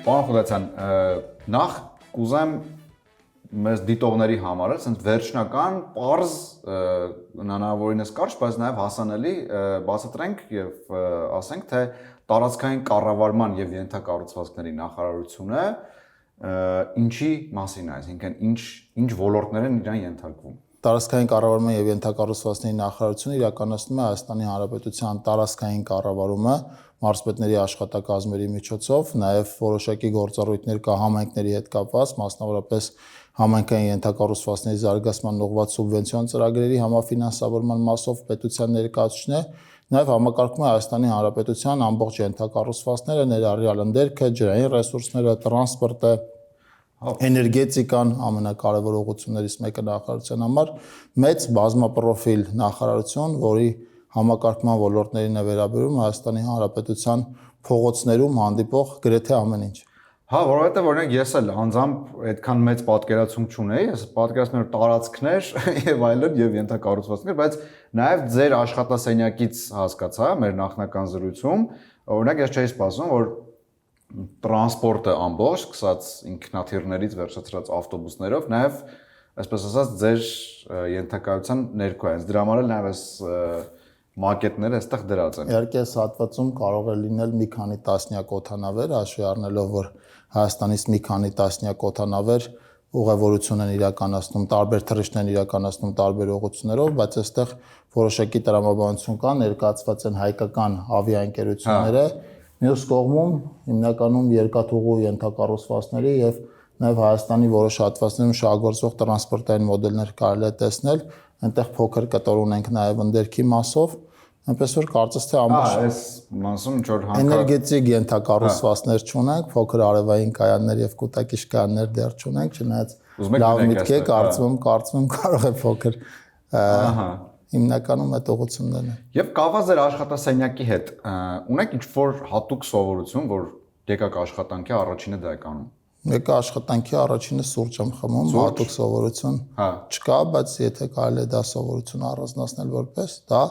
Պարոն Խուլացյան, նախ կուզեմ մեզ դիտողների համար ասենց վերջնական պարզ հնարավորինս կարճ, բայց նաև հասանելի բացատրենք եւ ասենք թե տարածքային կառավարման եւ ենթակառուցվածքների նախարարությունը ինչի մասին է, այսինքն ինչ ոլորտներ են իրան ենթարկվում։ Տարածքային կառավարման եւ ենթակառուցվածքների նախարարությունը իրականացնում է Հայաստանի Հանրապետության տարածքային կառավարումը մարզպետների աշխատակազմերի միջոցով, նաև որոշակի գործառույթներ կա համայնքների հետ կապված, մասնավորապես համայնքային ենթակառուցվածքների զարգացման ուղղված սուբվենցիոն ծրագրերի համաֆինանսավորման մասով պետության ներկայացուցիչն է, նաև համակարգում է Հայաստանի Հանրապետության ամբողջ ենթակառուցվածքները, ներառյալ ընդերքը, ջրային ռեսուրսները, տրանսպորտը, էներգետիկան ամենակարևոր ուղղություններից մեկը նախարարության համար մեծ բազմապրոֆիլ նախարարություն, որի համակարգման ոլորտներին է վերաբերում Հայաստանի Հանրապետության փողոցներում հանդիպող գրեթե ամեն ինչ։ Հա, որովհետև օրինակ ես էլ անձամբ այդքան մեծ պատկերացում չունեի, ես պատկերացնում եմ տարածքներ եւ այլն եւ ենթակառուցվածքներ, բայց նաեւ ձեր աշխատասենյակից հասկացա մեր նախնական զրույցում, օրինակ ես չէի սպասում, որ տրանսպորտը ամբողջ, սկսած ինքնաթիռներից վերջացրած ավտոբուսներով, նաև, այսպես ասած, ձեր ենթակայության ներքո է։ Դրա համար էլ նաև այս մակետները այստեղ դրած են։ Իհարկե, այս հատվածում կարող է լինել մի քանի տասնյակ օդանավեր, հաշվի առնելով, որ Հայաստանից մի քանի տասնյակ օդանավեր ուղևորություն են իրականացնում, տարբեր թռիչքներ են իրականացնում տարբեր ուղղություններով, բայց այստեղ որոշակի տրամաբանություն կա, ներկայացված են հայկական ավիաընկերությունները, մյուս կողմում հիմնականում երկաթուղու ենթակառուցվածքների եւ նաեւ Հայաստանի որոշ հատվածներում շահագործող տրանսպորտային մոդելներ կարելի է տեսնել, այնտեղ փոքր կտոր ունենք նաեւ ընդերքի մասով, այնպես որ կարծես թե ամբողջ այս մասում ինչ որ էներգետիկ ենթակառուցվածքներ չունենք, փոքր արևային կայաններ եւ կուտակիչ կայաններ դեռ չունենք, չնայած լավ միտք է, կարծում եմ կարող է փոքր հիմնականում այդ ուղղություններն են։ Եվ կապված ձեր աշխատասենյակի հետ, ունեք ինչ-որ հատուկ սովորություն, որ եկեք աշխատանքի առաջինը դա եք անում։ Եկա աշխատանքի առաջինը սուրճ եմ խմում, հատուկ սովորություն չկա, բայց եթե կարելի է դա սովորություն առանձնացնել որպես, դա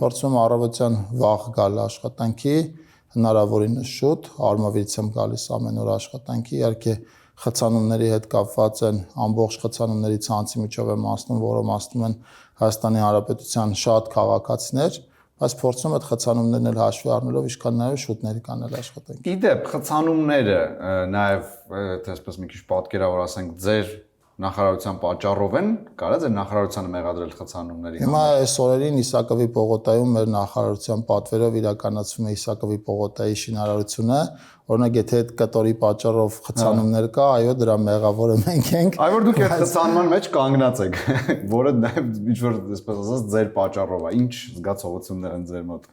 փորձում առավոտյան վաղ գալ աշխատանքի, հնարավորինս շուտ, արմավիրից եմ գալիս ամեն օր աշխատանքի, իհարկե խցանումների հետ կապված են ամբողջ խցանումների ցանցի միջով եմ անցնում, որոնք անցնում են Հայաստանի Հանրապետության շատ քաղաքացիներ, բայց փորձում այդ խցանումներն էլ հաշվի առնելով ինչքան նաև շուտ ներկանալ աշխատանքի։ Իդեպ խցանումները նաև այսպես մի քիչ պատկերավոր ասենք ձեր նախարարության պատճառով են, կարա ձեր նախարարությանը մեղադրել խցանումների։ Հիմա այս օրերին Իսակովի պողոտայում մեր նախարարության պատվերով իրականացվում է Իսակովի պողոտայի շինարարությունը, օրինակ եթե այդ կտորի պատճառով խցանումներ կա, այո, դրա մեղավորը մենք ենք։ Այո, որ դուք այդ խցանման մեջ կանգնած եք, որը նաև ինչ-որ այսպես ասած ձեր պատճառով է, ինչ զգացողություններ են ձեր մոտ։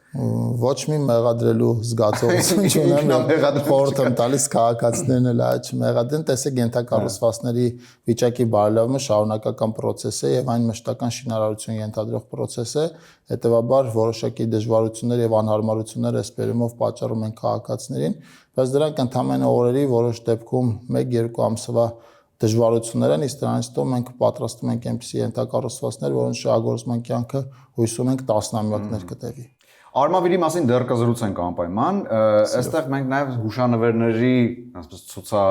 Ոչ մի մեղադրելու զգացողություն չունեմ, խորհուրդ եմ տալիս քաղաքացիներն էլ այդ չմեղադրեն, տեսեք ենթակառուցվածքների վիճակի բարելավումը շարունակական process է եւ այն մշտական շինարարություն ենթադրող process է, հետեւաբար որոշակի դժվարություններ եւ անհարմարություններ այս բերումով պատճառում են քաղաքացիներին, բայց դրանք ընդհանրապես օրերի որոշ դեպքում 1-2 ամսվա դժվարություններ են, իսկ դրանից հետո մենք պատրաստում ենք այնպիսի ենթակառուցվածքներ, որոնց շահագործման կյանքը հույս ունենք տասնամյակներ կտևի։ Արմավիրի մասին դեռ կզրուցենք անպայման, այստեղ մենք նաև հուշանվերների, ասես ցուցա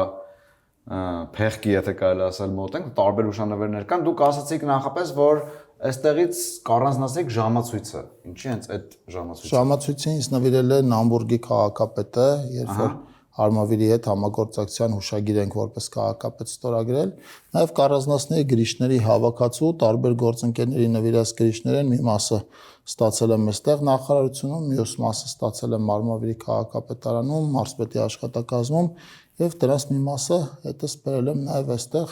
փեղկի, եթե կարելի ասել, մոտ ենք, տարբեր հուշանվերներ կան, դուք ասացիք նախապես, որ այստեղից կառանձնացրիք ժամացույցը, ինչի հենց այդ ժամացույցը։ Ժամացույցին ինձ նվիրել է Նամբուրգի քաղաքապետը, երբ որ Արմավիրի հետ համագործակցության հուշագիր ենք որպես քաղաքապետ ստորագրել, նաև կառանձնացների գրիչների հավաքածու, տարբեր գործընկերների նվիրած գրիչներ են, մի մասը ստացել եմ այստեղ նախարարությունում, մյուս մասը ստացել եմ Արմավիրի քաղաքապետարանում, մարզպետի աշխատակազմում եւ դրանց մի մասը հետս բերել եմ նաև այստեղ։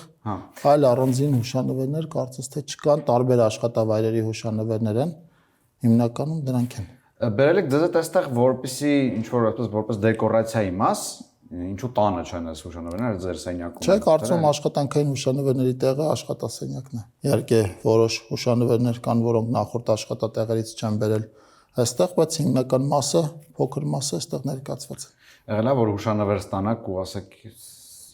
Այլ առանձին հուշանվերներ կարծես թե չկան, տարբեր աշխատավայրերի հուշանվերներ են, հիմնականում դրանք են։ Բերել եք ձեզ հետ այստեղ որպեսի ինչ-որ որպես դեկորացիայի մաս, ինչու տանը չեն այս հուշանվերները ձեր սենյակում։ Չէ, կարծում աշխատանքային հուշանվերների տեղը աշխատասենյակն է։ Իհարկե որոշ հուշանվերներ կան, որոնք նախորդ աշխատատեղերից չեն բերել այստեղ, բայց հիմնական մասը, փոքր մասը այստեղ ներկայացված է։ Եղել է որ հուշանվեր ստանաք ու ասեք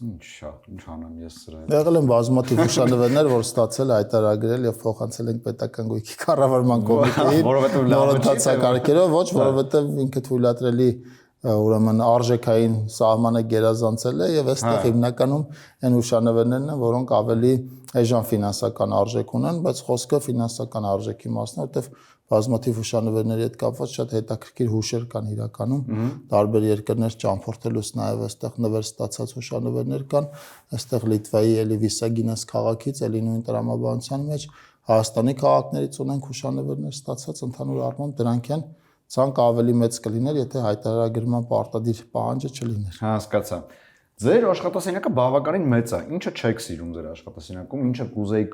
ինչ անեմ ես սրա հետ։ Եղել են բազմաթիվ հուշանվերներ, որ ստացել հայտարարել եւ փոխանցել ենք պետական գույքի կառավարման կոմիտեին, որովհետեւ լավ չկարքերով, ոչ, որովհետեւ ինքը թույլատրելի ուրեմն արժեքային սահմանը գերազանցել է եւ այստեղ հիմնականում այն հուշանվերներն են, որոնք ավելի էժան ֆինանսական արժեք ունեն, բայց խոսքը ֆինանսական արժեքի մասն է, որտեղ բազմաթիվ հուշանվերների հետ կապված շատ հետաքրքիր հուշեր կան իրականում, տարբեր երկրներ ճամփորդելուց նաեւ այստեղ նվեր ստացած հուշանվերներ կան, այստեղ Լիտվայի էլի Վիսագինես քաղաքից, էլի նույն տրամաբանության մեջ Հայաստանի քաղաքներից ունենք հուշանվերներ ստացած, ընդհանուր առմամբ դրանք են ցանկ ավելի մեծ կլիներ, եթե հայտարարագրման պարտադիր պահանջը չլիներ։ Հասկացա։ Ձեր աշխատասենյակը բավականին մեծ է։ Ինչը չեք սիրում ձեր աշխատասենյակում, ինչը կուզեիք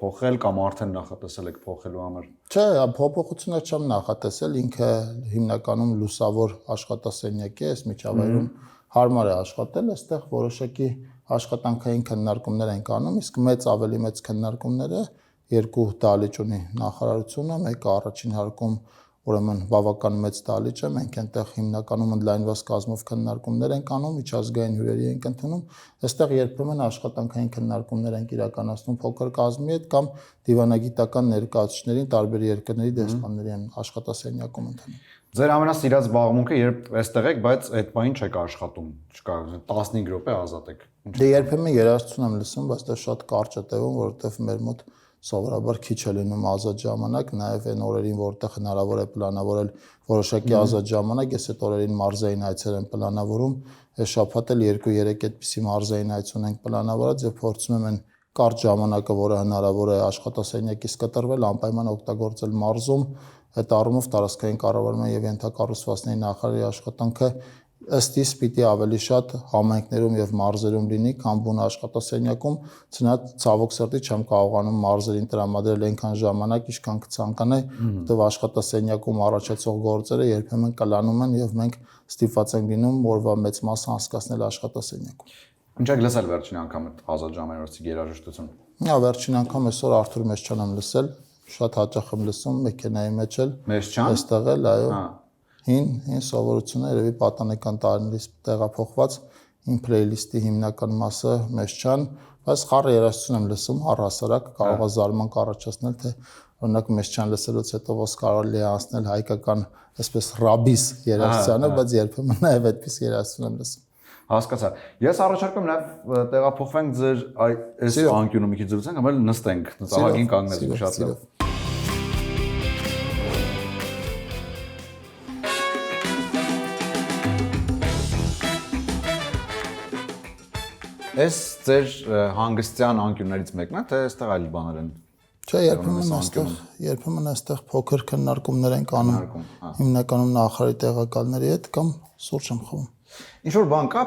փոխել կամ արդեն նախատեսել եք փոխելու համար։ Չէ, փոփոխություններ չեմ նախատեսել, ինքը հիմնականում լուսավոր աշխատասենյակ է, այս միջավայրում հարմար է աշխատել, այստեղ որոշակի աշխատանքային քննարկումներ են կանում, իսկ ավելի մեծ քննարկումները երկու դահլիճ ունի նախարարությունը, մեկը առաջին հարկում ուրեմն բավական մեծ դահլիճ է, մենք այնտեղ հիմնականում ընդլայնված կազմով քննարկումներ ենք անում, միջազգային հյուրերի ենք ընդունում, այստեղ երբեմն աշխատանքային քննարկումներ ենք իրականացնում փոքր կազմի հետ կամ դիվանագիտական ներկայացուցիչներին տարբեր երկրների դեսպանների են աշխատասենյակում ընդունում։ Ձեր ամենասիրած զբաղմունքը երբ այստեղ եք, բայց այդ բանին չեք աշխատում, չկա 15 րոպե ազատ եք։ Դե երբեմն երաժշտություն եմ լսում, բայց դա շատ կարճ է տևում, որովհետև մեր մոտ սովորաբար քիչ է լինում ազատ ժամանակ, նաև այն օրերին, որտեղ հնարավոր է պլանավորել որոշակի ազատ ժամանակ, ես այդ օրերին մարզային այցեր եմ պլանավորում, այս շաբաթ էլ 2-3 այդպիսի մարզային այց ունենք պլանավորած եւ փորձում եմ այն կարճ ժամանակը, որը հնարավոր է աշխատասենյակից կտրվել, անպայման օգտագործել մարզում, այդ առումով տարածքային կառավարման եւ ենթակառուցվածքների նախարարի աշխատանքը ըստ իս պիտի ավելի շատ համայնքներում եւ մարզերում լինի, քան բուն աշխատասենյակում, ցնած ցավոք սրտի չեմ կարողանում մարզերին տրամադրել այնքան ժամանակ, ինչքան կցանկանայի, որտեղ աշխատասենյակում առաջացող գործերը երբեմն կլանում են եւ մենք ստիպված ենք լինում օրվա մեծ մասը անցկացնել աշխատասենյակում։ Ինչ եք լսել վերջին անգամ այդ ազատ ժամանակի երաժշտություն։ Վերջին անգամ այսօր Արթուր Մեշչյան եմ լսել, շատ հաճախ եմ լսում մեքենայի մեջ էլ։ Մեշչյան։ Այստեղ էլ, այո։ Հին սովորությունը երևի պատանեկան տարիներից տեղափոխված իմ playlist-ի հիմնական մասը Մեշչյան, բայց խառը երաժշտություն եմ լսում առհասարակ, կարող է զարմանք առաջացնել, թե օրինակ Մեշչյան լսելուց հետո ոնց կարելի է անցնել հայկական այսպես ռաբիս երաժշտությանը, բայց երբեմն նաև այդպես երաժշտություն եմ լսում։ Հասկացա։ Ես առաջարկում նաև տեղափոխվենք ձեր այս անկյունում մի քիչ զրուցենք, կամ էլ նստենք, ահագին կանգնեցինք շատ լավ։ Այս ձեր հանգստյան անկյուններից մեկն է, թե այստեղ այլ բաներ են։ Չէ, երբեմն այստեղ փոքր քննարկումներ են անում, հիմնականում նախարարի տեղակալների հետ կամ սուրճ եմ խմում։ Ինչ որ բան կա,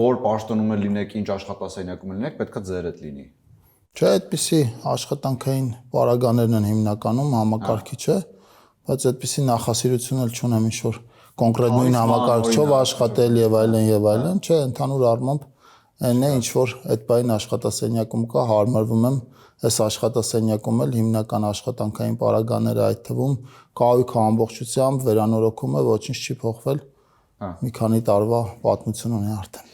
որ պաշտոնում լինեք, ինչ աշխատասենյակում լինեք, պետքա ձեր հետ լինի։ Չէ, այդպիսի աշխատանքային պարագաներն են հիմնականում, համակարգիչը, բայց այդպիսի նախասիրություն էլ չունեմ ինչ որ կոնկրետ նույն համակարգչով աշխատել եւ այլն, չէ, ընդհանուր առմամբ այն է ինչ որ այդ բային աշխատասենյակում կա, հարմարվում եմ, այս աշխատասենյակում էլ հիմնական աշխատանքային պարագաները այդ թվում կայքը ամբողջությամբ վերանորոգում է, ոչինչ չի փոխվել։ Մի քանի տարվա պատմություն ունի արդեն։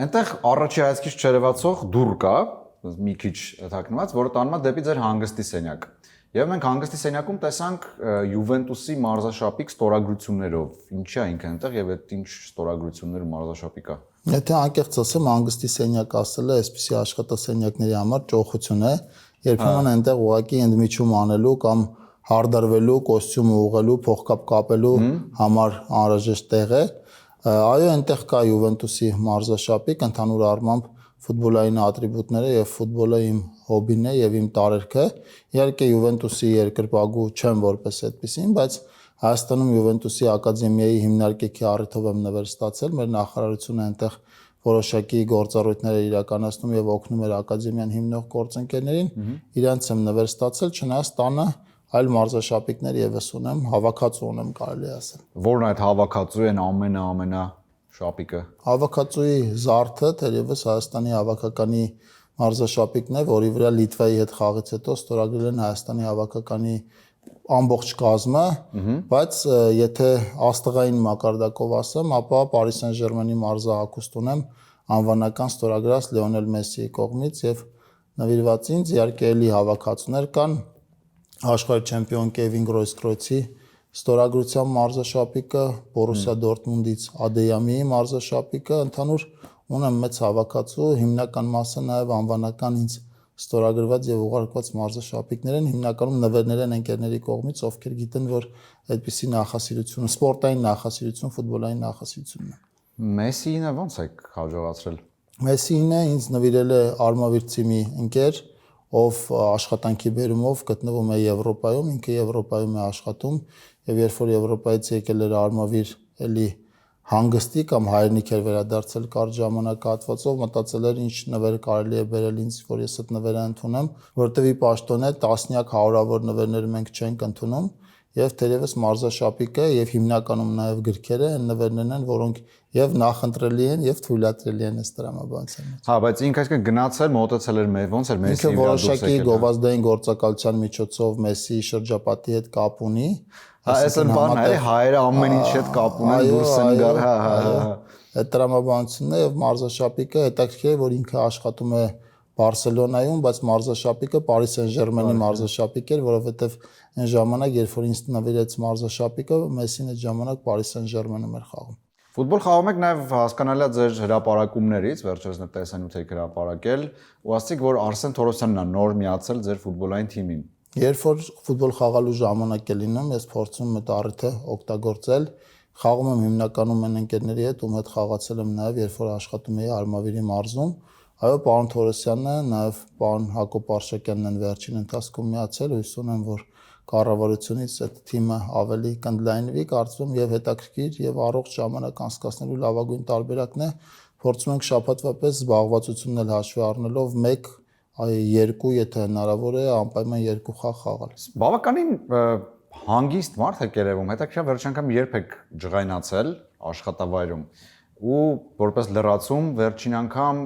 Այնտեղ առաջի հայացքից չերևացող դուռ կա, մի քիչ թաքնված, որը տանում է դեպի ձեր հանգստի սենյակ։ Եվ մենք հանգստի սենյակում տեսանք Յուվենտուսի մարզաշապիկ ստորագրություններով։ Ինչի է ինքը այնտեղ եւ այդ ինչ ստորագրություններ ու մարզաշապի կա։ Եթե անկեղծ ասեմ, հանգստի սենյակ ասելը այսպիսի աշխատասենյակների համար ճոխություն է, երբեմն այնտեղ ուղղակի ընդմիջում անելու կամ հարդարվելու, կոստյումը ուղղելու, փողկապ կապելու համար անհրաժեշտ տեղ է։ Այո, այնտեղ կա Յուվենտուսի մարզաշապիկ, ընդհանուր առմամբ ֆուտբոլային ատրիբուտները եւ ֆուտբոլը իմ հոբին է եւ իմ տարերքը։ Իհարկե Յուվենտուսի երկրպագու չեմ որպես այդպեսին, բայց Հայաստանում Յուվենտուսի ակադեմիայի հիմնարկեքի առիթով եմ նվեր ստացել։ Մեր նախարարությունը այնտեղ որոշակի գործառույթներ իրականացնում եւ օգնում էր ակադեմիան հիմնող գործընկերներին։ Իրանց եմ նվեր ստացել, չնայած տանը այլ մարզաշապիկներ եւս ունեմ, հավաքածու ունեմ, կարելի ասել։ Որն այդ հավաքածու են ամենա շապիկը։ Հավաքածուի զարդը թերևս Հայաստանի հավաքականի մարզաշապիկն է, որի վրա Լիտվայի հետ խաղից հետո ստորագրել են Հայաստանի հավաքականի ամբողջ կազմը, բայց եթե աստղային մակարդակով ասեմ, ապա Paris Saint-Germain-ի մարզահագուստ ունեմ անվանական ստորագրած Լիոնել Մեսսիի կողմից եւ նվիրված ինձ, իհարկե էլի հավաքածուներ կան աշխարհի չեմպիոն Կևին Գրոսկրոյցի Ստորագրության մարզաշապիկը Բորուսիա Դորտմունդից Ադեյամիի մարզաշապիկը ընդհանուր ունեմ մեծ հավաքածու, հիմնական մասը նաև անվանական ինձ ստորագրված եւ ուղարկված մարզաշապիկներ են, հիմնականում նվերներ են ընկերների կողմից, ովքեր գիտեն, որ այդպիսի նախասիրություն, սպորտային նախասիրություն, ֆուտբոլային նախասիրությունն է։ Մեսսին ո՞նց եք հաջողացրել։ Մեսսին ինձ նվիրել է Արմավիրցի մի ընկեր, ով աշխատանքի բերումով գտնվում է Եվրոպայում, ինքը Եվրոպայում է աշխատում, եւ երբ որ Եվրոպայից եկել էր Արմավիր, էլի հանգստի կամ հայրենիք էր վերադարձել կարճ ժամանակահատվածով, մտածել էր ինչ նվեր կարելի է բերել ինձ, որ ես այդ նվերը ընդունեմ, որտեւ ի պաշտոն է տասնյակ հարյուրավոր նվերներ մենք չենք ընդունում, եւ թերևս մարզաշապիկը եւ հիմնականում նաեւ գրքերը այն նվերներն են, որոնք եւ նախընտրելի են եւ թույլատրելի են ըստ տրամաբանության։ Հա, բայց ինքը այսինքն գնացել, մոտեցել էր մեր, ոնց էր Մեսսի ինքը որոշակի գովազդային գործակալության միջոցով Մեսսիի շրջապատի հետ կապ ունի։ Հա, այս են բանն է, հայերը ամեն ինչ հետ կապ ունեն, դուրս են գալ, հա։ Այդ տրամաբանությունն է եւ մարզաշապիկը հետաքրքիր է, որ ինքը աշխատում է Բարսելոնայում, բայց մարզաշապիկը Paris Saint-Germain-ի մարզաշապիկ էր, որովհետեւ այն ժամանակ, երբ որ ինձ նվիրեց մարզաշապիկը, Մեսսին այդ ժամանակ Paris Saint-Germain-ում էր խաղում։ Ֆուտբոլ խաղում եք նաև հասկանալի է ձեր հրապարակումներից, վերջերս նաև տեսանյութ եք հրապարակել, ու ասացիք, որ Արսեն Թորոսյանն է նոր միացել ձեր ֆուտբոլային թիմին։ Երբ որ ֆուտբոլ խաղալու ժամանակ է լինում, ես փորձում եմ այդ առիթը օգտագործել, խաղում եմ հիմնականում այն ընկերների հետ, ում հետ խաղացել եմ նաև երբ որ աշխատում էի Արմավիրի մարզում։ Այո, պարոն Թորոսյանն է, նաև պարոն Հակոբ Արշակյանն են վերջին ընթացքում միացել, հույս ունեմ, որ կառավարությունից այդ թիմը ավելի կընդլայնվի, կարծում եմ, եւ հետաքրքիր եւ առողջ ժամանակ անցկացնելու լավագույն տարբերակն է։ Փորձում ենք շաբաթվա պես զբաղվածությունն էլ հաշվի առնելով 1-2, եթե հնարավոր է, անպայման 2 խաղ խաղալ։ Բավականին հանգիստ մարդ եք երևում, հետաքրքիր վերջ անգամ երբ եք ջղայնացել աշխատավայրում ու որպես լրացում վերջին անգամ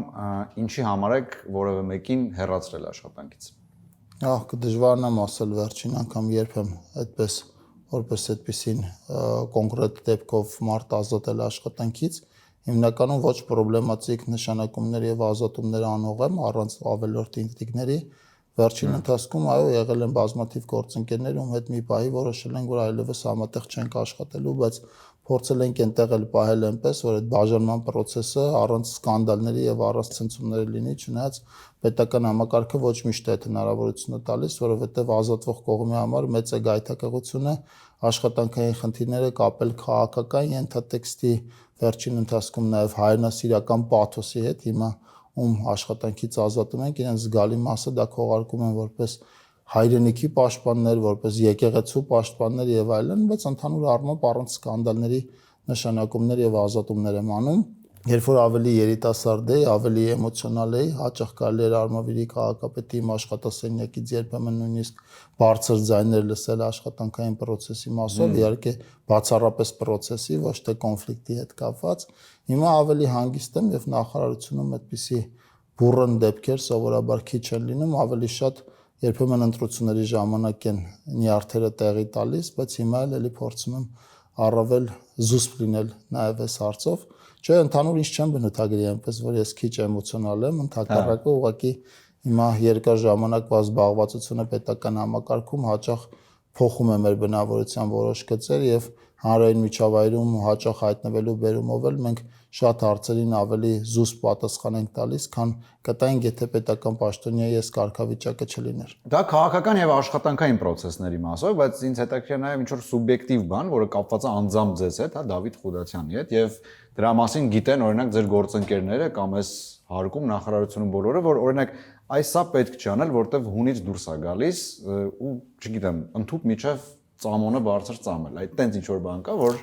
ինչի համար եք որևէ մեկին հեռացրել աշխատանքից։ Ահ, կդժվարն եմ ասել վերջին անգամ երբ եմ այդպես որպես այդպեսին կոնկրետ դեպքով մարդ ազատել աշխատանքից, հիմնականում ոչ պրոբլեմատիկ նշանակումներ եւ ազատումներ անող եմ առանց ավելորդ ինտիգների։ Վերջին ընթացքում այո եղել են բազմաթիվ գործընկերներ, ում հետ մի պահի որոշել ենք, որ այլևս համատեղ չենք աշխատելու, բայց փորձել ենք այնտեղ էլ պահել այնպես, որ այդ բաժանման process-ը առանց սկանդալների եւ առանց ցնցումների լինի, չնայած պետական համակարգը ոչ միշտ այդ հնարավորությունը տալիս, որովհետեւ ազատվող կողմի համար մեծ է գայթակղությունը, աշխատանքային խնդիրները կապել քաղաքական ենթատեքստի վերջին ընթացքում նաեւ հայրենասիրական պաթոսի հետ, հիմա ում աշխատանքից ազատում ենք, իրենց զգալի մասը դա քողարկում են որպես հայրենիքի պաշտպաններ, որպես եկեղեցու պաշտպաններ եւ այլն, բայց ընդհանուր առմամբ առանց սկանդալների նշանակումներ եւ ազատումներ եմ անում։ Երբ որ ավելի երիտասարդ էի, ավելի էմոցիոնալ էի, հաճախ կարելի էր Արմավիրի քաղաքապետի իմ աշխատասենյակից երբեմն նույնիսկ բարձր ձայներ լսել աշխատանքային process-ի մասով, իհարկե բացառապես process-ի, ոչ թե կոնֆլիկտի հետ կապված։ Հիմա ավելի հանգիստ եմ եւ նախարարությունում այդպիսի բուրըն դեպքեր սովորաբար քիչ են լինում, ավելի շատ երբեմն ընտրությունների ժամանակ են նյարդերը տեղի տալիս, բայց հիմա էլի փորձում եմ առավել զուսպ լինել նաև այս հարցով։ Չէ, ընդհանուր ինչ չեմ բնութագրի, այնպես որ ես քիչ էմոցիոնալ եմ, ընդհակառակը ուղղակի հիմա երկար ժամանակվա զբաղվածությունը պետական համակարգում հաճախ փոխում է մեր բնավորության որոշ գծեր եւ հանրային միջավայրում հաճախ հայտնվելու բերումով էլ մենք շատ հարցերին ավելի զուսպ պատասխան ենք տալիս, քան կտայինք, եթե պետական պաշտոնյայի այս կարգավիճակը չլիներ։ Դա քաղաքական եւ աշխատանքային process-ների մասով, բայց ինձ հետաքրքիր նաեւ ինչ որ սուբյեկտիվ բան, որը կապված է անձամբ ձեզ հետ, հա, Դավիթ Խուդասյանի հետ, եւ դրա մասին գիտեն օրինակ ձեր գործընկերները կամ այս հարկում նախարարությունում բոլորը, որ օրինակ այս սա պետք չի անել, որտեվ հունից դուրս է գալիս ու չգիտեմ, ընդհուպ միջև ծամոնը բարձր ծամել։ Այդ տենց ինչ որ բան կա, որ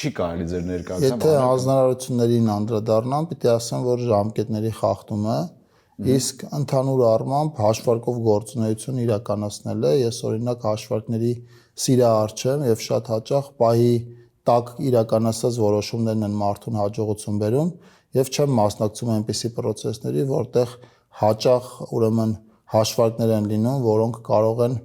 չի կարելի ձեր ներկայությամբ։ Եթե հանձնարարություններին անդրադառնամ, պիտի ասեմ, որ ժամկետների խախտումը, իսկ ընդհանուր առմամբ հաշվարկով գործունեություն իրականացնելը, ես օրինակ հաշվարկների սիրահար չեմ եւ շատ հաճախ պահի տակ իրականացած որոշումներն են մարդուն հաջողություն բերում եւ չեմ մասնակցում այնպիսի process-ների, որտեղ հաճախ ուրեմն հաշվարկներ են լինում, որոնք կարող են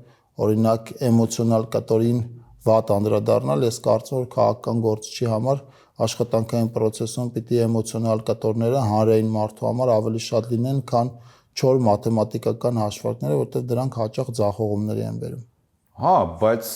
օրինակ էմոցիոնալ կտորին վատ անդրադառնալ, ես կարծում եմ, որ քաղաքական գործչի համար աշխատանքային process-ում պիտի էմոցիոնալ կտորները հանրային մարդու համար ավելի շատ լինեն, քան չոր մաթեմատիկական հաշվարկները, որտեղ դրանք հաճախ ձախողումների են բերում։ Հա, բայց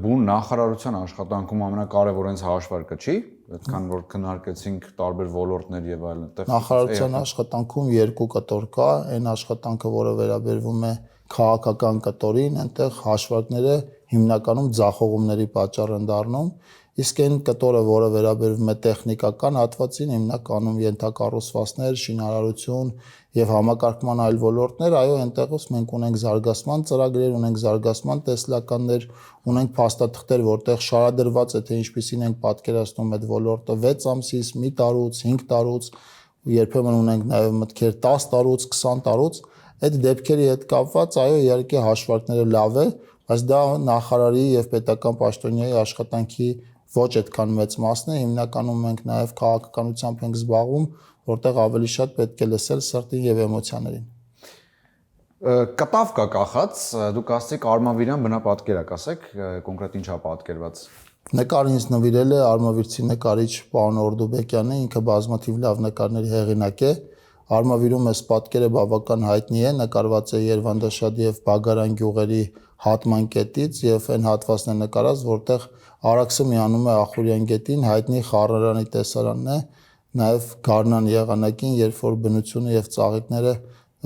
բուն նախարարության աշխատանքում ամենակարևորը հենց հաշվարկը չի, այդքան որ քննարկեցինք տարբեր ոլորտներ եւ այլն, այդտեղ Նախարարության աշխատանքում երկու կտոր կա, այն աշխատանքը, որը վերաբերվում է քաղաքական կտորին, այնտեղ հաշվարկները հիմնականում ձախողումների պատճառ են դառնում, իսկ այն կտորը, որը վերաբերվում է տեխնիկական հատվածին, հիմնականում ենթակառուցվածքներ, շինարարություն եւ համակարգման այլ ոլորտներ, այո, այնտեղից մենք ունենք զարգացման ծրագրեր, ունենք զարգացման տեսլականներ, ունենք փաստաթղթեր, որտեղ շարադրված է, թե ինչպիսին ենք պատկերացնում այդ ոլորտը 6 ամսից, մի տարուց, 5 տարուց, երբեմն ունենք նաեւ մտքեր 10 տարուց, 20 տարուց, այդ դեպքերի հետ կապված, այո, իհարկե հաշվարկները լավ է, բայց դա նախարարի եւ պետական պաշտոնյայի աշխատանքի ոչ այդքան մեծ մասն է, հիմնականում մենք նաև քաղաքականությամբ ենք զբաղվում, որտեղ ավելի շատ պետք է լսել սրտին եւ էմոցիաներին։ Կտավ կա կախած, դուք ասացիք Արմավիրյան բնապատկեր եք, ասեք, կոնկրետ ինչա պատկերված։ Նկարը ինձ նվիրել է արմավիրցի նկարիչ պարոն Օրդուբեկյանը, ինքը բազմաթիվ լավ նկարների հեղինակ է։ Արմավիրում այս պատկերը բավական հայտնի է, նկարված է Երվանդաշատ եւ Բագարան գյուղերի հատման կետից եւ այն հատվածն է նկարած, որտեղ Արաքսը միանում է Ախուրյան գետին, հայտնի Խառարանի տեսարանն է, նաեւ Գառնան եղանակին, երբ որ բնությունը եւ ծաղիկները,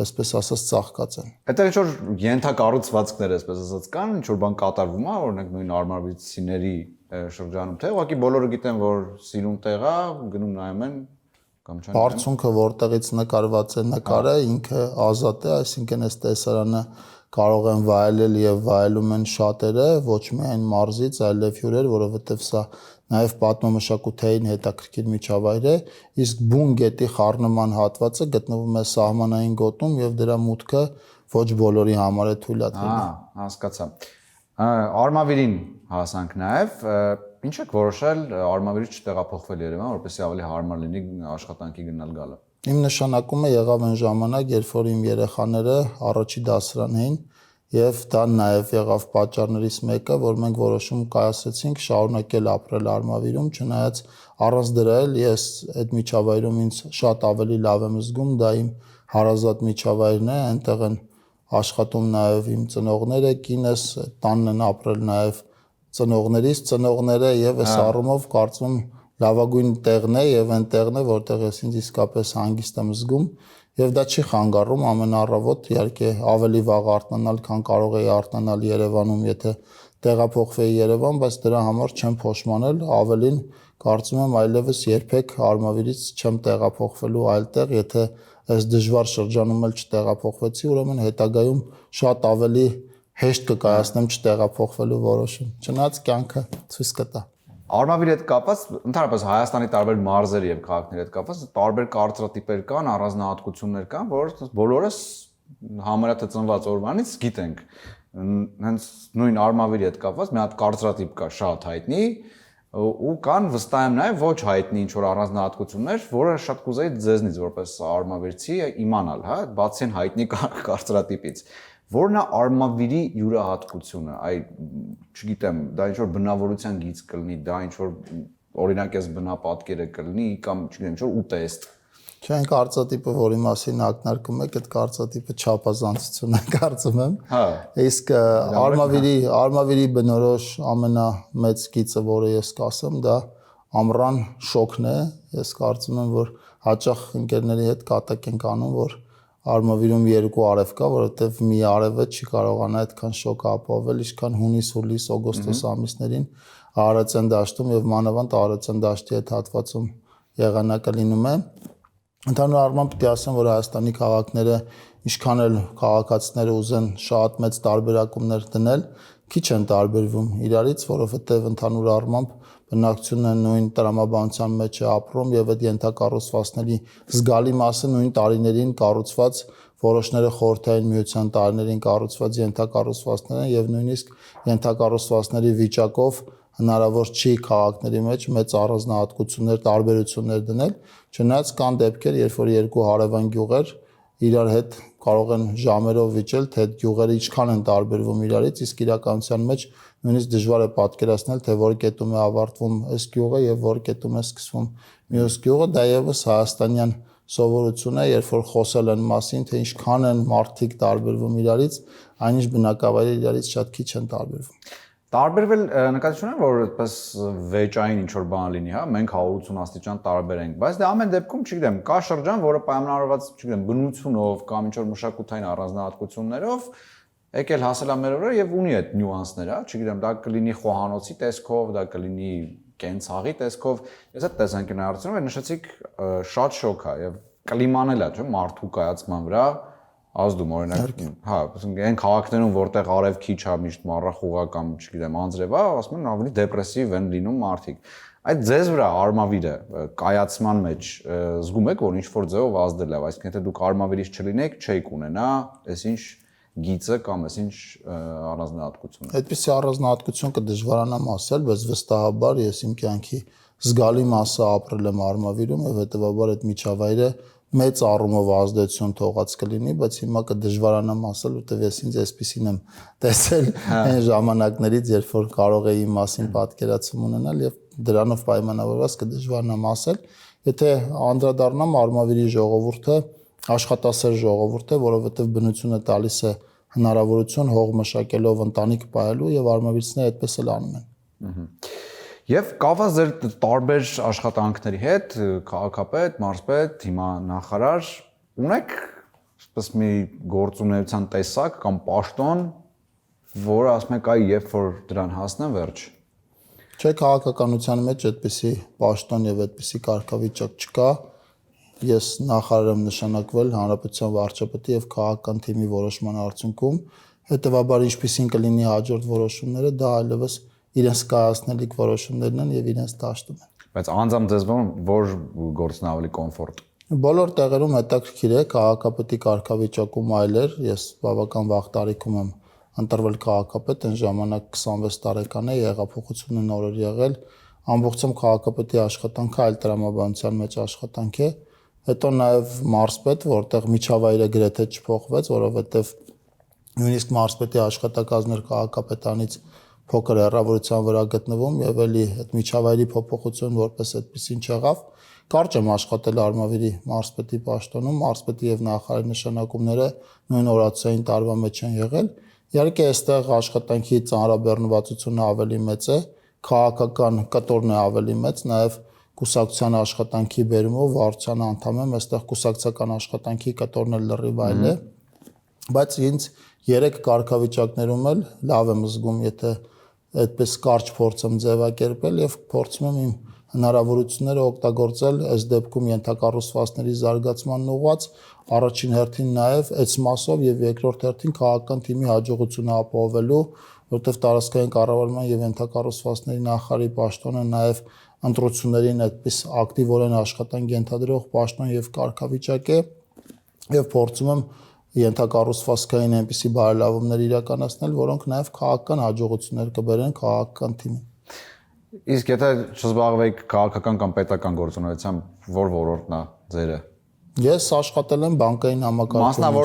այսպես ասած, ծաղկած են։ Այդտեղ ինչ որ ենթակառուցվածքներ, այսպես ասած, կան, ինչ որ բան կատարվում է, օրինակ նույն արմավիրցիների շրջանում, թե ուղղակի բոլորը գիտեն, որ սիրուն տեղ է, գնում նայում են կամ չեն։ Բարձունքը, որտեղից նկարված է նկարը, ինքը ազատ է, այսինքն այս տեսարանը կարող են վայելել եւ վայելում են շատերը, ոչ միայն մարզից, այլև հյուրեր, որովհետեւ սա նաեւ պատմամշակութային հետաքրքիր միջավայր է, իսկ բուն գետի խառնման հատվածը գտնվում է սահմանային գոտում եւ դրա մուտքը ոչ բոլորի համար է թույլատրվում։ Հասկացա։ Արմավիրին հասանք նաեւ, ինչ եք որոշել Արմավիրից չտեղափոխվել Երևան, որպեսզի ավելի հարմար լինի աշխատանքի գնալ գալը։ Իմ նշանակումը եղավ այն ժամանակ, երբ որ իմ երեխաները առաջի դասարան էին եւ դա նաեւ եղավ պատճառներից մեկը, որ մենք որոշում կայացրեցինք շարունակել ապրել Արմավիրում, չնայած առանց դրա էլ ես այդ միջավայրում ինձ շատ ավելի լավ եմ զգում, դա իմ հարազատ միջավայրն է, այնտեղ են աշխատում նաեւ իմ ծնողները, կինս, տանն են ապրել նաեւ ծնողներիս ծնողները եւ այս առումով կարծում լավագույն տեղն է եւ այն տեղն է, որտեղ ես ինձ իսկապես հանգիստ եմ զգում եւ դա չի խանգարում ամեն առավոտ իհարկե ավելի վաղ արթնանալ, քան կարող էի արթնանալ Երևանում, եթե տեղափոխվեի Երևան, բայց դրա համար չեմ փոշմանել, ավելին կարծում եմ այլևս երբեք Արմավիրից չեմ տեղափոխվելու այլտեղ, եթե այս դժվար շրջանում էլ չտեղափոխվեցի, ուրեմն հետագայում շատ ավելի հեշտ կկայացնեմ չտեղափոխվելու որոշում։ Չնայած կյանքը ցույց կտա։ Արմավիրի հետ կապված, ընդհանրապես Հայաստանի տարբեր մարզերի եւ քաղաքների հետ կապված տարբեր կարծրատիպեր կան, առանձնահատկություններ կան, որ բոլորս համարյա թե ծնված օրվանից գիտենք։ Հենց նույն Արմավիրի հետ կապված մի հատ կարծրատիպ կա շատ հայտնի, ու կան վստահ եմ նաեւ ոչ հայտնի ինչ որ առանձնահատկություններ, որը շատ կուզեի ձեզնից որպես արմավիրցի իմանալ, հա, բացի այն հայտնի կարծրատիպից։ Որն է Արմավիրի յուրահատկությունը, այ չգիտեմ, դա ինչ որ բնավորության գիծ կլինի, դա ինչ որ օրինակ էս բնապատկերը կլինի կամ չգիտեմ, ինչ որ ուտեստ։ Չէ, այն կարծրատիպը, որի մասին ակնարկում եք, այդ կարծրատիպը չափազանցություն է, կարծում եմ։ Հա։ Իսկ Արմավիրի բնորոշ ամենամեծ գիծը, որը ես կասեմ, դա ամռան շոկն է։ Ես կարծում եմ, որ հաճախ ընկերների հետ կատակ ենք անում, որ Արմավիրում երկու արև կա, որովհետև մի արևը չի կարողանա այդքան շոկ ապահովել, ինչքան հունիս, հուլիս, օգոստոս ամիսներին Արարատյան դաշտում եւ մանավանդ Արարատյան դաշտի այդ հատվածում եղանակը լինում է։ Ընդհանուր առմամբ պետք է ասեմ, որ Հայաստանի քաղաքները ինչքան էլ քաղաքացիները ուզեն շատ մեծ տարբերակումներ դնել, քիչ են տարբերվում իրարից, որովհետև ընդհանուր առմամբ բնակչությունը նույն տրամաբանության մեջ է ապրում եւ այդ ենթակառուցվածքների զգալի մասը նույն տարիներին կառուցված, որոշները խորհրդային միության տարիներին կառուցված ենթակառուցվածքներ են եւ նույնիսկ ենթակառուցվածքների վիճակով հնարավոր չի քաղաքների մեջ մեծ առանձնահատկություններ, տարբերություններ դնել, չնայած կան դեպքեր, երբ որ երկու հարևան գյուղեր իրար հետ կարող են ժամերով վիճել, թե այդ գյուղերը ինչքան են տարբերվում իրարից, իսկ իրականության մեջ նույնիսկ դժվար է պատկերացնել, թե որ կետում է ավարտվում այս գյուղը եւ որ կետում է սկսվում մյուս գյուղը, դա եւս հայաստանյան սովորություն է, երբ որ խոսել են մասին, թե ինչքան են մարդիկ տարբերվում իրարից, այնինչ բնակավայրերը իրարից շատ քիչ են տարբերվում։ Տարբերվել նկատի ունեմ, որ այդպես վեճային ինչ որ բան լինի, հա, մենք 180 աստիճան տարբեր ենք, բայց դե ամեն դեպքում, չգիտեմ, կա շրջան, որը պայմանավորված, չգիտեմ, բնությունով կամ ինչ որ մշակութային առանձնահատկություններով եկել հասել է մեր օրը եւ ունի այդ նյուանսները, չգիտեմ, դա կլինի խոհանոցի տեսքով, դա կլինի կենցաղի տեսքով։ Ես այդ տեսանկյունից նշեցիք շատ շոկ է եւ կլիման էլ է, չէ՞, մարդու կայացման վրա ազդում, օրինակ, հա, ասենք այն քաղաքներում, որտեղ արև քիչ է, միշտ մառախուղա կամ, չգիտեմ, անձրև է, ասում են ավելի դեպրեսիվ են լինում մարդիկ։ Այդ ձեզ վրա արմավիրը կայացման մեջ զգում եք, որ ինչ որ ձևով ազդել է, այսինքն եթե դուք արմավիրից չլինեք, չէիք ունենա, այսինչ գիծը կամ այսինչ առանձնահատկություն։ Այդպիսի առանձնահատկություն կդժվարանամ ասել, բայց վստահաբար ես իմ կյանքի զգալի մասը ապրել եմ արմավիրում եւ հետեւաբար այդ միջավայրը մեծ առումով ազդեցություն թողած կլինի, բայց հիմա կդժվարանամ ասել, որտեվ ես ինձ այսպեսին եմ տեսել այն ժամանակներից, երբ որ կարող էի իմ մասին պատկերացում ունենալ եւ դրանով պայմանավորված կդժվարանամ ասել, եթե անդրադառնամ արմավիրի ժողովուրդը աշխատասեր ժողովուրդ է, որովհետեւ բնությունը տալիս է հնարավորություն հող մշակելով ընտանիք պահելու եւ արմավիրցիները այդպես էլ անում են։ Եվ կապված ձեր տարբեր աշխատանքների հետ, քաղաքապետ, մարզպետ, հիմա նախարար, ունեք այսպես մի գործունեության տեսակ կամ պաշտոն, որը ասում եք այ երբ որ դրան հասնեմ վերջ։ Չէ, քաղաքականության մեջ այդպիսի պաշտոն եւ այդպիսի կարգավիճակ չկա։ Ես նախարար եմ նշանակվել հանրապետության վարչապետի եւ քաղաքական թիմի որոշման արդյունքում, հետեւաբար ինչպիսին կլինի հաջորդ որոշումները, դա այլևս իրենց կայացնելիք որոշումներն են եւ իրենց դաշտում են։ Բայց անձամբ ձեզ որ գործն ավելի կոմֆորտ։ Բոլոր տեղերում հետաքրքիր է քաղաքապետի կարգավիճակում այլեր, ես բավական վաղ տարիքում եմ ընտրվել քաղաքապետ, այն ժամանակ 26 տարեկան է, հեղափոխությունը նոր էր եղել, ամբողջությամբ քաղաքապետի աշխատանքը այլ տրամաբանության մեջ աշխատանք է, հետո նաև մարզպետ, որտեղ միջավայրը գրեթե չփոխվեց, որովհետև նույնիսկ մարզպետի աշխատակազմներ քաղաքապետանից փոքր հեռավորության վրա գտնվում եւ էլի այդ միջավայրի փոփոխություն որպես այդպեսին չեղավ։ Կարճ եմ աշխատել Արմավիրի մարզպետի պաշտոնում, մարզպետի եւ նախարարի նշանակումները նույն օրացիային տարվա մեջ են եղել։ Իհարկե այստեղ աշխատանքի ծանրաբեռնվածությունը ավելի մեծ է, քաղաքական կտորն է ավելի մեծ, նաեւ կուսակցության աշխատանքի բերումով վարչության անդամ եմ, այստեղ կուսակցական աշխատանքի կտորն էլ լրիվ այլ է, բայց ինձ 3 կարգավիճակներում էլ լավ եմ զգում, եթե այդպես կարճ փորձ եմ ձևակերպել եւ փորձում եմ իմ հնարավորությունները օգտագործել այս դեպքում ենթակառուցվածքների զարգացմանն ուղղված, առաջին հերթին նաեւ այս մասով եւ երկրորդ հերթին քաղաքական թիմի հաջողությունը ապահովելու, որտեղ տարածքային կառավարման եւ ենթակառուցվածքների նախարարի պաշտոնը նաեւ ընտրություններին այդպես ակտիվորեն աշխատանք ենթադրող պաշտոն եւ կարգավիճակ է եւ փորձում եմ ենթակառուցվածքային այնպիսի բարելավումներ իրականացնել, որոնք նաեւ քաղաքական հաջողություններ կբերեն քաղաքական թիմին։ Իսկ եթե չզբաղվեիք քաղաքական կամ պետական գործունեությամբ, որ ոլորտն է ձերը։ Ես աշխատել եմ բանկային համակարգում,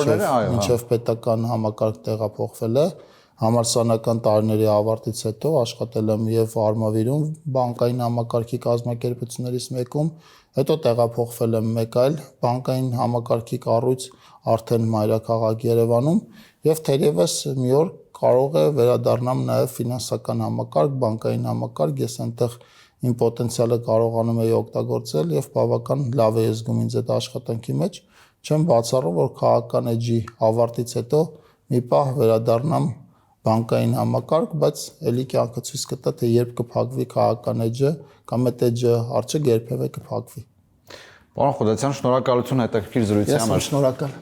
մինչև պետական համակարգ տեղափոխվել է, համալսարանական տարիների ավարտից հետո աշխատել եմ եւ Արմավիրում բանկային համակարգի կազմակերպություններից մեկում, հետո տեղափոխվել եմ մեկ այլ բանկային համակարգի կառույց արդեն մայրաքաղաք Երևանում եւ թերևս մի օր կարող է վերադառնամ նաեւ ֆինանսական համակարգ, բանկային համակարգ, ես այնտեղ իմ պոտենցիալը կարողանում եի օգտագործել եւ բավական լավ է զգում ինձ այդ աշխատանքի մեջ, չեմ բացառում, որ քաղաքական էջի ավարտից հետո մի պահ վերադառնամ բանկային համակարգ, բայց ելի կյանքը ցույց կտա, թե երբ կփակվի քաղաքական էջը կամ այդ էջը արդյոք երբևէ կփակվի։ Պարոն Խուդասյան, շնորհակալություն հետաքրքիր զրույցի համար։ Ես շնորհակալ։